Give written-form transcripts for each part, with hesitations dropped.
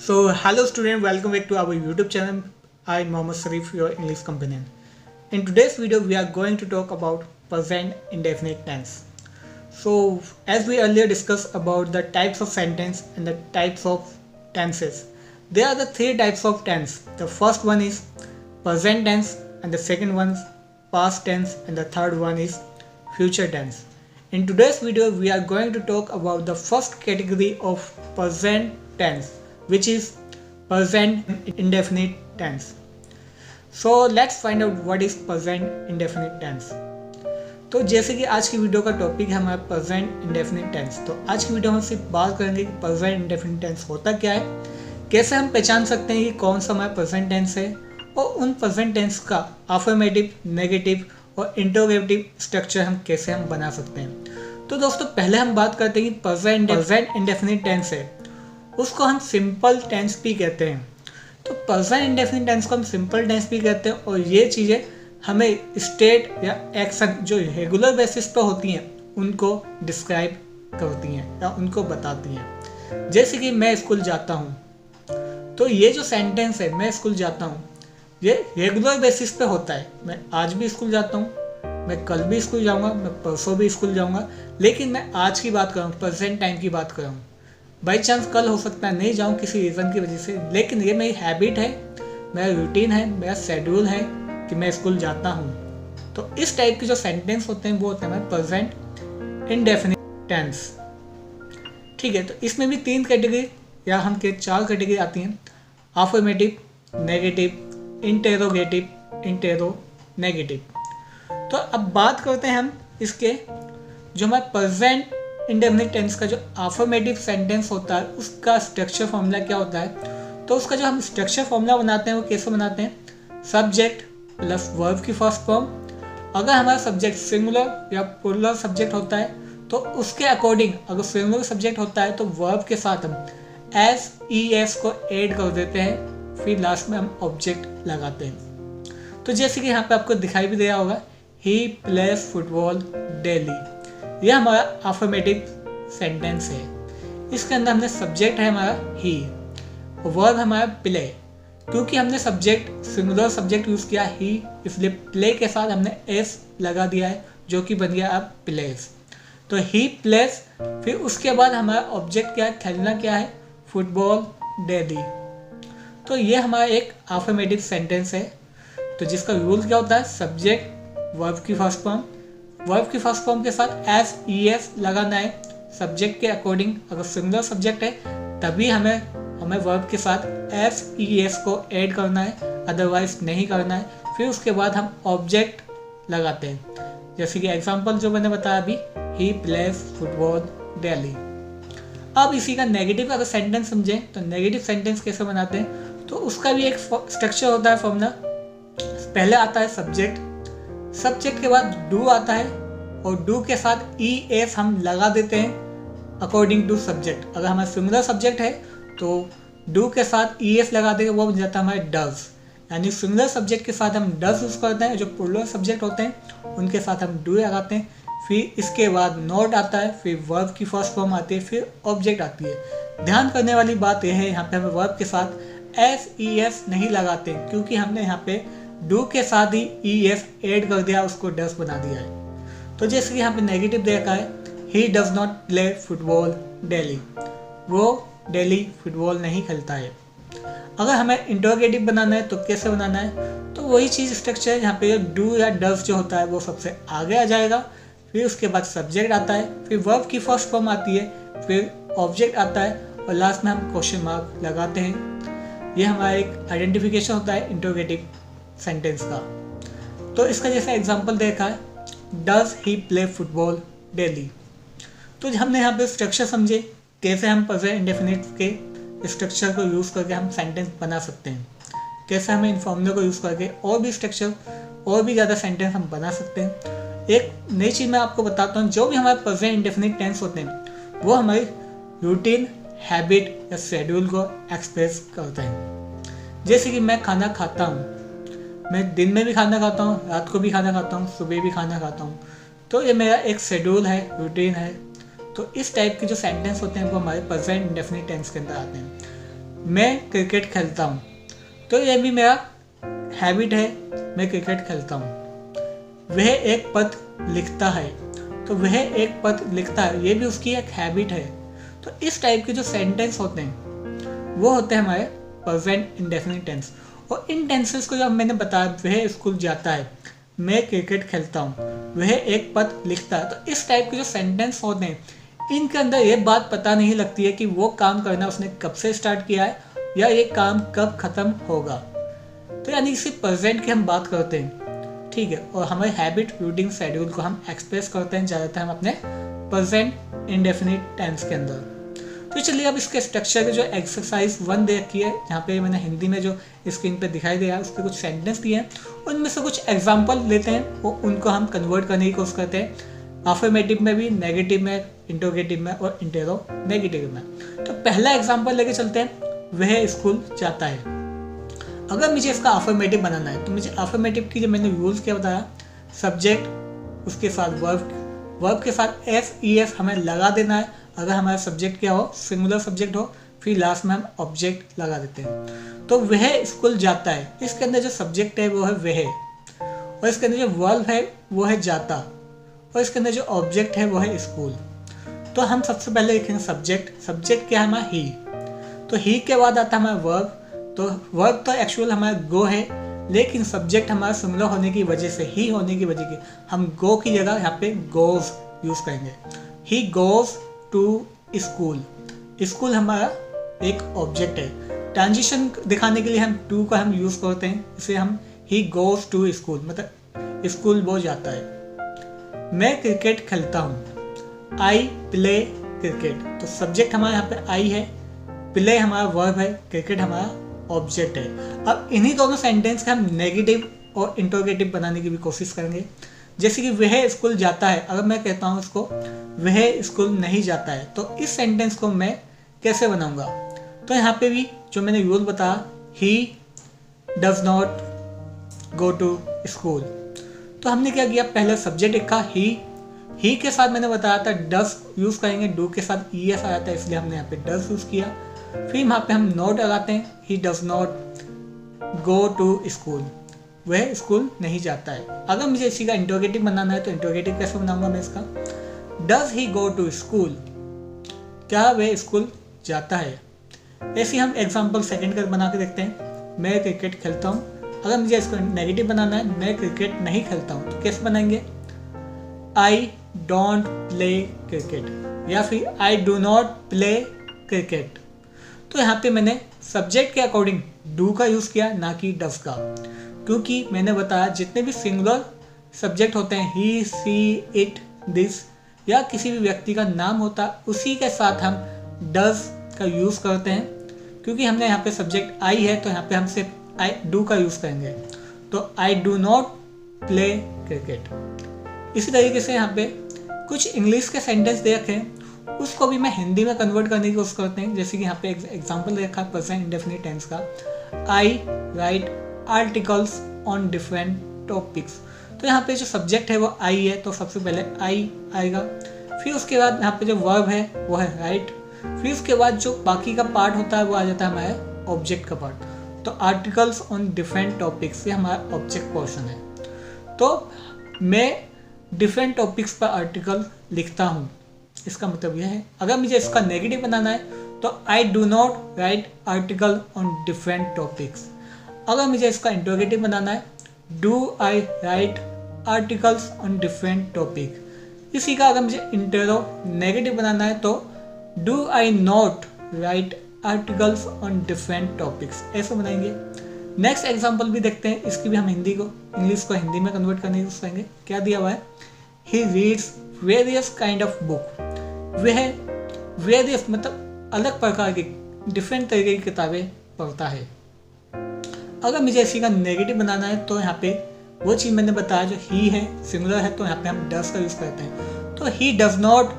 So, hello student, welcome back to our YouTube channel. I am Mohammad Sharif, your English companion. In today's video, we are going to talk about present indefinite tense. So, as we earlier discussed about the types of sentence and the types of tenses, there are the three types of tense. The first one is present tense, and the second one is past tense, and the third one is future tense. In today's video, we are going to talk about the first category of present tense, which is present indefinite tense. So let's find out what is present indefinite tense. तो जैसे कि आज की video का topic है हमारा present indefinite tense, तो आज की वीडियो में सिर्फ बात करेंगे कि प्रेजेंट इंडेफिनिट टेंस होता क्या है, कैसे हम पहचान सकते हैं कि कौन सा हमारा प्रेजेंट टेंस है, और उन प्रेजेंट टेंस का अफर्मेटिव, नेगेटिव और इंटरोगेटिव स्ट्रक्चर हम कैसे बना सकते हैं। तो दोस्तों पहले हम बात करते हैं कि प्रेजेंट इंडेफिनिट टेंस है, उसको हम सिंपल टेंस भी कहते हैं। तो प्रेजेंट इंडेफिनिट टेंस को हम सिंपल टेंस भी कहते हैं, और ये चीज़ें हमें स्टेट या एक्शन जो रेगुलर बेसिस पर होती हैं उनको डिस्क्राइब करती हैं या उनको बताती हैं। जैसे कि मैं स्कूल जाता हूँ, तो ये जो सेंटेंस है मैं स्कूल जाता हूँ, ये रेगुलर बेसिस पे होता है। मैं आज भी स्कूल जाता हूँ, मैं कल भी स्कूल जाऊँगा, मैं परसों भी स्कूल जाऊँगा, लेकिन मैं आज की बात कर रहा हूँ, प्रेजेंट टाइम की बात कर रहा हूँ। बाई चांस कल हो सकता है नहीं जाऊँ किसी रीज़न की वजह से, लेकिन ये मेरी हैबिट है, मेरा रूटीन है, मेरा शेड्यूल है कि मैं स्कूल जाता हूँ। तो इस टाइप के जो सेंटेंस होते हैं वो होते हैं प्रेजेंट इंडेफिनिट टेंस। ठीक है, तो इसमें भी तीन कैटेगरी या हम के चार कैटेगरी आती हैं: अफर्मेटिव, नेगेटिव, इंटेरोगेटिव, इंटेरोनेगेटिव। तो अब बात करते हैं हम इसके जो हमारे प्रेजेंट इंडेफिनिट टेंस का जो अफर्मेटिव सेंटेंस होता है उसका स्ट्रक्चर फॉर्मूला क्या होता है। तो उसका जो हम स्ट्रक्चर फॉर्मूला बनाते हैं वो कैसे बनाते हैं? सब्जेक्ट प्लस वर्ब की फर्स्ट फॉर्म। अगर हमारा सब्जेक्ट सिंगुलर या प्लूरल सब्जेक्ट होता है तो उसके अकॉर्डिंग, अगर सिंगुलर सब्जेक्ट होता है तो वर्ब के साथ हम एस ई एस को ऐड कर देते हैं, फिर लास्ट में हम ऑब्जेक्ट लगाते हैं। तो जैसे कि यहाँ पे आपको दिखाई भी दे रहा होगा, ही प्लेज फुटबॉल डेली, यह हमारा अफर्मेटिव सेंटेंस है। इसके अंदर हमने सब्जेक्ट है हमारा ही, और वर्ब हमारा प्ले। क्योंकि हमने सब्जेक्ट सिंगुलर सब्जेक्ट यूज़ किया ही, इसलिए प्ले के साथ हमने एस लगा दिया है जो कि बन गया अब प्लेस। तो ही प्लेस, फिर उसके बाद हमारा ऑब्जेक्ट क्या है, खेलना क्या है, फुटबॉल डेली। तो ये हमारा एक अफर्मेटिव सेंटेंस है। तो जिसका रूल क्या होता है, सब्जेक्ट वर्ब की फर्स्ट फॉर्म, वर्ब की फर्स्ट फॉर्म के साथ एस ई एस लगाना है सब्जेक्ट के अकॉर्डिंग। अगर सिंगुलर सब्जेक्ट है तभी हमें वर्ब के साथ एस ई एस को ऐड करना है, अदरवाइज नहीं करना है। फिर उसके बाद हम ऑब्जेक्ट लगाते हैं, जैसे कि एग्जांपल जो मैंने बताया अभी, ही प्लेज फुटबॉल डेली। अब इसी का नेगेटिव अगर सेंटेंस समझें तो नेगेटिव सेंटेंस कैसे बनाते हैं, तो उसका भी एक स्ट्रक्चर होता है, फॉर्मूला। पहले आता है सब्जेक्ट, सब्जेक्ट के बाद डू आता है, और डू के साथ ई एस हम लगा देते हैं अकॉर्डिंग टू सब्जेक्ट। अगर हमारा सिंगुलर सब्जेक्ट है तो डू के साथ ई एस लगा देंगे, वो बन जाता है हमारे डज। यानी सिंगुलर सब्जेक्ट के साथ हम डज यूज़ करते हैं, जो प्लूरल सब्जेक्ट होते हैं उनके साथ हम डू लगाते हैं। फिर इसके बाद नोट आता है, फिर वर्ब की फर्स्ट फॉर्म आती है, फिर ऑब्जेक्ट आती है। ध्यान करने वाली बात यह है, यहाँ पे हमें वर्ब के साथ एस ई एस नहीं लगाते, क्योंकि हमने यहाँ पे डू के साथ ही ई एस ऐड कर दिया, उसको डज बना दिया है। तो जैसे कि यहाँ पे नेगेटिव देखा है, ही does not play football daily, वो डेली फुटबॉल नहीं खेलता है। अगर हमें इंटरोगेटिव बनाना है तो कैसे बनाना है, तो वही चीज़ स्ट्रक्चर है। यहाँ पे डू या डज जो होता है वो सबसे आगे आ जाएगा, फिर उसके बाद सब्जेक्ट आता है, फिर वर्ब की फर्स्ट फॉर्म आती है, फिर ऑब्जेक्ट आता है, और लास्ट में हम क्वेश्चन मार्क लगाते हैं। ये हमारा एक आइडेंटिफिकेशन होता है इंटरोगेटिव सेंटेंस का। तो इसका जैसा एग्जांपल देखा है, does he play football daily. तो हमने यहाँ पे स्ट्रक्चर समझे, कैसे हम प्रेजेंट इंडेफिनिट के स्ट्रक्चर को यूज़ करके हम सेंटेंस बना सकते हैं, कैसे हमें इन फॉर्मूले को यूज़ करके और भी स्ट्रक्चर और भी ज़्यादा सेंटेंस हम बना सकते हैं। एक नई चीज़ मैं आपको बताता हूँ, जो भी हमारे प्रेजेंट इंडेफिनिट टेंस होते हैं वो हमारी रूटीन, हैबिट या शेड्यूल को एक्सप्रेस करते हैं। जैसे कि मैं खाना खाता हूँ, मैं दिन में भी खाना खाता हूँ, रात को भी खाना खाता हूँ, सुबह भी खाना खाता हूँ। तो ये मेरा एक शेड्यूल है, रूटीन है। तो इस टाइप के जो सेंटेंस होते हैं वो हमारे प्रेजेंट इंडेफिनिट टेंस के अंदर आते हैं। मैं क्रिकेट खेलता हूँ, तो ये भी मेरा हैबिट है, मैं क्रिकेट खेलता हूँ। वह एक पत्र लिखता है, तो वह एक पत्र लिखता है, ये भी उसकी एक हैबिट है। तो इस टाइप के जो सेंटेंस होते हैं वो होते हैं हमारे प्रेजेंट इंडेफिनिट टेंस। और इन टेंसेस को जब मैंने बताया, वह स्कूल जाता है, मैं क्रिकेट खेलता हूँ, वह एक पत्र लिखता है, तो इस टाइप के जो सेंटेंस होते हैं इनके अंदर ये बात पता नहीं लगती है कि वो काम करना उसने कब से स्टार्ट किया है या ये काम कब खत्म होगा। तो यानी इसी प्रेजेंट की हम बात करते हैं, ठीक है। और हमारे हैबिट, रूटीन, शेड्यूल को हम एक्सप्रेस करते हैं ज़्यादातर हम अपने प्रेजेंट इंडेफिनिट टेंस के अंदर। तो चलिए अब इसके स्ट्रक्चर के जो एक्सरसाइज 1 दे रखी है, जहाँ पे मैंने हिंदी में जो स्क्रीन पे दिखाई दे रहा है उसके कुछ सेंटेंस दिए हैं, उनमें से कुछ एग्जाम्पल लेते हैं और उनको हम कन्वर्ट करने की कोशिश करते हैं, अफर्मेटिव में भी, नेगेटिव में, इंटरोगेटिव में और इंटेरोनेगेटिव में। तो पहला एग्जाम्पल लेके चलते हैं, वह स्कूल जाता है। अगर मुझे इसका अफर्मेटिव बनाना है तो मुझे अफर्मेटिव की जो मैंने यूज़ किया बताया, सब्जेक्ट उसके साथ वर्ब के साथ एस हमें लगा देना है। अगर हमारा सब्जेक्ट क्या हो, सिंगुलर सब्जेक्ट हो, फिर लास्ट में हम ऑब्जेक्ट लगा देते हैं। तो वह स्कूल जाता है, इसके अंदर जो सब्जेक्ट है वो है वह, और इसके अंदर जो वर्ब है वो है जाता, और इसके अंदर जो ऑब्जेक्ट है वो है स्कूल। तो हम सबसे पहले लिखेंगे सब्जेक्ट क्या है हमारा ही, तो ही के बाद आता है हमारा वर्ब। तो वर्ब तो एक्चुअल हमारा गो है, लेकिन सब्जेक्ट हमारा सिमिलर होने की वजह से, ही होने की वजह से हम गो की जगह यहाँ पे गोज यूज करेंगे। He goes to school, school हमारा एक ऑब्जेक्ट है। ट्रांजिशन दिखाने के लिए हम टू का हम यूज करते हैं, इसे हम ही गोज टू स्कूल, मतलब स्कूल वो जाता है। मैं क्रिकेट खेलता हूँ, आई प्ले क्रिकेट, तो सब्जेक्ट हमारा यहाँ पे आई है, प्ले हमारा वर्ब है, क्रिकेट हमारा ऑब्जेक्ट है। अब इन्हीं दोनों सेंटेंस का हम नेगेटिव और इंटरोगेटिव बनाने की भी कोशिश करेंगे। जैसे कि वह स्कूल जाता है, अगर मैं कहता हूँ इसको वह स्कूल नहीं जाता है, तो इस सेंटेंस को मैं कैसे बनाऊंगा? तो यहाँ पे भी जो मैंने यूज बताया, he does not go to school, तो हमने क्या किया, पहले सब्जेक्ट लिखा ही के साथ मैंने बताया था डज यूज करेंगे, डू के साथ ES आया था इसलिए हमने यहाँ पे डज यूज किया। फिर यहाँ पे हम नॉट लगाते हैं, he does not go to school, वह स्कूल नहीं जाता है। अगर मुझे इसी का इंटरोगेटिव बनाना है तो इंटरोगेटिव कैसे बनाऊंगा मैं इसका, does he go to school, क्या वह स्कूल जाता है। ऐसे हम एग्जाम्पल सेकंड का बना के देखते हैं, मैं क्रिकेट खेलता हूँ। अगर मुझे इसको नेगेटिव बनाना है, मैं क्रिकेट नहीं खेलता हूँ, तो कैसे बनाएंगे, आई डोंट प्ले क्रिकेट या फिर I do not play cricket. तो यहाँ पे मैंने सब्जेक्ट के अकॉर्डिंग डू का यूज़ किया, ना कि डज का, क्योंकि मैंने बताया जितने भी सिंगुलर सब्जेक्ट होते हैं, ही, सी, इट, दिस, या किसी भी व्यक्ति का नाम होता है, उसी के साथ हम डज का यूज़ करते हैं। क्योंकि हमने यहाँ पे सब्जेक्ट आई है तो यहाँ पे हम सिर्फ आई डू का यूज़ करेंगे, तो I do not play cricket. इसी तरीके से यहाँ पे कुछ इंग्लिश के सेंटेंस दे रखे हैं, उसको भी मैं हिंदी में कन्वर्ट करने की कोशिश करते हैं। जैसे कि यहाँ पे एग्जांपल दे रखा है प्रेजेंट इंडेफिनिट टेंस का, I write articles on different topics. तो यहाँ पे जो सब्जेक्ट है वो आई है, तो सबसे पहले आई आएगा, फिर उसके बाद यहाँ पे जो वर्ब है वो है राइट, फिर उसके बाद जो बाकी का पार्ट होता है वो आ जाता है हमारे ऑब्जेक्ट का पार्ट। तो आर्टिकल्स ऑन डिफरेंट टॉपिक्स ये हमारा ऑब्जेक्ट पोर्शन है। तो मैं डिफरेंट टॉपिक्स पर आर्टिकल लिखता हूँ, इसका मतलब यह है। अगर मुझे इसका नेगेटिव बनाना है तो I do not right article on different topics. अगर मुझे इसका इंटरोगेटिव बनाना है, do I write articles on different topic. इसी का अगर मुझे इंटरोनेगेटिव बनाना है तो do I not right articles on different topics, ऐसे बनाएंगे। नेक्स्ट एग्जाम्पल भी देखते हैं, इसकी भी हम इंग्लिश को हिंदी में कन्वर्ट करने की कोशिश करेंगे। क्या दिया हुआ है, he reads various kind of book, वह वेरियस मतलब अलग प्रकार की, डिफरेंट तरीके की किताबें पढ़ता है। अगर मुझे इसी का नेगेटिव बनाना है तो यहाँ पे वो चीज़ मैंने बताया जो ही है, सिंगुलर है, तो यहाँ पे हम डज का यूज़ करते हैं। तो ही डज नॉट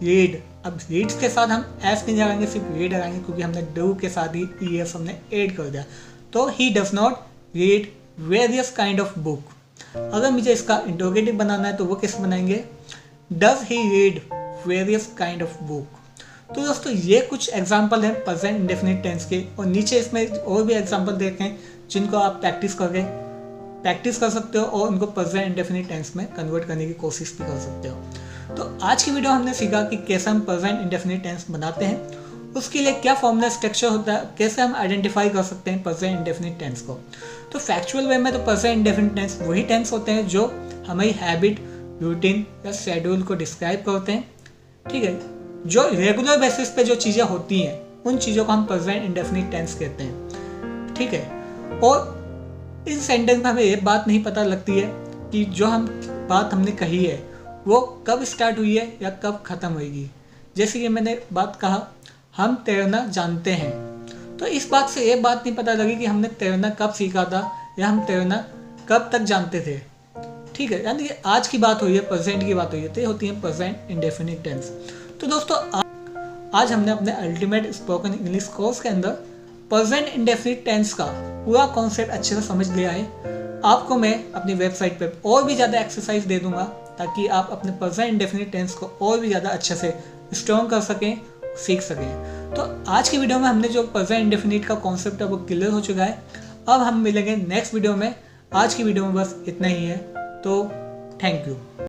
रीड, अब रीड्स के साथ हम एस नहीं लगाएंगे, सिर्फ रीड लगाएंगे, क्योंकि हमने डू के साथ ही ES हमने ऐड कर दिया। तो ही does not read various kind of book. अगर मुझे इसका इंटरोगेटिव बनाना है तो वो कैसे बनाएंगे, does he read various kind of book. तो दोस्तों ये कुछ एग्जाम्पल हैं प्रेजेंट इंडेफिनिट टेंस के, और नीचे इसमें और भी एग्जाम्पल देखें जिनको आप प्रैक्टिस कर सकते हो और उनको प्रेजेंट इंडेफिनिट टेंस में कन्वर्ट करने की कोशिश भी कर सकते हो। तो आज की वीडियो हमने सीखा कि कैसे हम प्रेजेंट इंडेफिनिट टेंस बनाते हैं, उसके लिए क्या फॉर्मूला स्ट्रक्चर होता है, कैसे हम आइडेंटिफाई कर सकते हैं प्रेजेंट इंडेफिनिट टेंस को। तो फैक्चुअल वे में तो प्रेजेंट इंडेफिनिट टेंस वही टेंस होते हैं जो हमारी हैबिट, रूटीन या शेड्यूल को डिस्क्राइब करते हैं। ठीक है, जो रेगुलर बेसिस पे जो चीज़ें होती हैं उन चीज़ों को हम प्रेजेंट इंडेफिनिट टेंस कहते हैं। ठीक है, और इस सेंटेंस में हमें ये बात नहीं पता लगती है कि जो बात हमने कही है वो कब स्टार्ट हुई है या कब ख़त्म होगी। जैसे कि मैंने बात कहा, हम तैरना जानते हैं, तो इस बात से ये बात नहीं पता लगी कि हमने तैरना कब सीखा था या हम तैरना कब तक जानते थे। ठीक है, यानी कि आज की बात हुई है, प्रेजेंट की बात हुई है, तो ये होती है प्रेजेंट इंडेफिनिट टेंस। तो दोस्तों आज हमने अपने अल्टीमेट स्पोकन इंग्लिश कोर्स के अंदर प्रेजेंट इंडेफिनिट टेंस का पूरा कॉन्सेप्ट अच्छे से समझ लिया है। आपको मैं अपनी वेबसाइट पे और भी ज़्यादा एक्सरसाइज दे दूंगा ताकि आप अपने प्रेजेंट इंडेफिनिट टेंस को और भी ज़्यादा अच्छे से स्ट्रॉन्ग कर सकें, सीख सकें। तो आज की वीडियो में हमने जो प्रेजेंट इंडेफिनिट का कॉन्सेप्ट है वो क्लियर हो चुका है। अब हम मिलेंगे नेक्स्ट वीडियो में। आज की वीडियो में बस इतना ही है, तो थैंक यू।